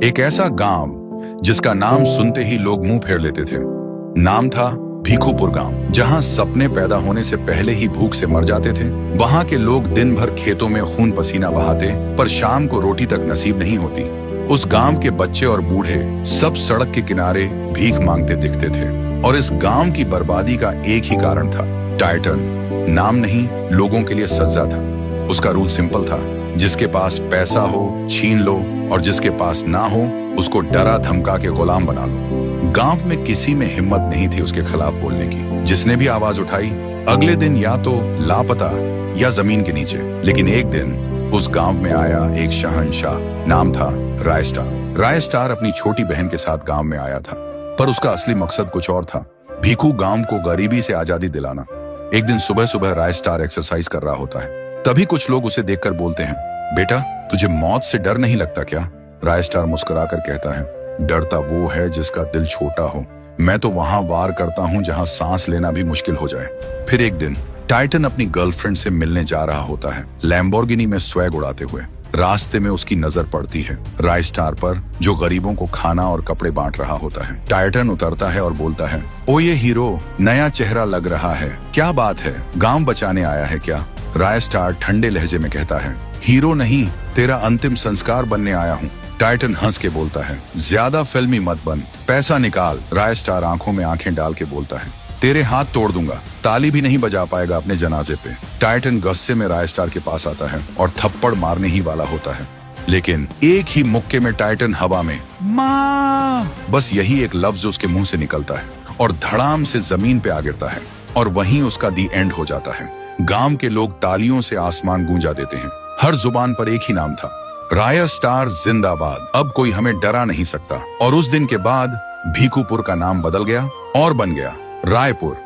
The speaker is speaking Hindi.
एक ऐसा गांव जिसका नाम सुनते ही लोग मुंह फेर लेते थे। नाम था भीखूपुर गांव, जहां सपने पैदा होने से पहले ही भूख से मर जाते थे। वहां के लोग दिन भर खेतों में खून पसीना बहाते, पर शाम को रोटी तक नसीब नहीं होती। उस गांव के बच्चे और बूढ़े सब सड़क के किनारे भीख मांगते दिखते थे, और इस गांव की बर्बादी का एक ही कारण था, टाइटन। नाम नहीं, लोगों के लिए सजा था। उसका रूल सिंपल था, जिसके पास पैसा हो छीन लो, और जिसके पास ना हो उसको डरा धमका के गुलाम बना लो। गांव में किसी में हिम्मत नहीं थी उसके खिलाफ बोलने की। जिसने भी आवाज उठाई, अगले दिन या तो लापता या जमीन के नीचे। लेकिन एक दिन उस गांव में आया एक शहंशाह। नाम था रायस्टार। रायस्टार अपनी छोटी बहन के साथ गांव में आया था, पर उसका असली मकसद कुछ और था, भीखू गांव को गरीबी से आजादी दिलाना। एक दिन सुबह सुबह रायस्टार एक्सरसाइज कर रहा होता है। तभी कुछ लोग उसे देखकर बोलते हैं, बेटा तुझे मौत से डर नहीं लगता क्या? रायस्टार मुस्कुराकर कहता है, डरता वो है जिसका दिल छोटा हो। मैं तो वहां वार करता हूं जहां सांस लेना भी मुश्किल हो जाए। फिर एक दिन टाइटन अपनी गर्लफ्रेंड से मिलने जा रहा होता है, लैम्बोर्गिनी में स्वैग उड़ाते हुए। रास्ते में उसकी नजर पड़ती है रायस्टार पर, जो गरीबों को खाना और कपड़े बांट रहा होता है। टाइटन उतरता है और बोलता है, ओ ये हीरो, नया चेहरा लग रहा है, क्या बात है, गांव बचाने आया है क्या? रायस्टार ठंडे लहजे में कहता है, हीरो नहीं, तेरा अंतिम संस्कार बनने आया हूँ। टाइटन हंस के बोलता है, ज्यादा फिल्मी मत बन, पैसा निकाल। रायस्टार आंखों में आंखें डाल के बोलता है, तेरे हाथ तोड़ दूंगा, ताली भी नहीं बजा पाएगा अपने जनाजे पे। टाइटन गुस्से में रायस्टार के पास आता है और थप्पड़ मारने ही वाला होता है, लेकिन एक ही मुक्के में टाइटन हवा में माँ, बस यही एक लफ्ज उसके मुंह से निकलता है और धड़ाम से जमीन पे आ गिरता है, और वहीं उसका दी एंड हो जाता है। गांव के लोग तालियों से आसमान गूंजा देते हैं। हर जुबान पर एक ही नाम था, रायस्टार जिंदाबाद। अब कोई हमें डरा नहीं सकता। और उस दिन के बाद भीखूपुर का नाम बदल गया और बन गया रायपुर।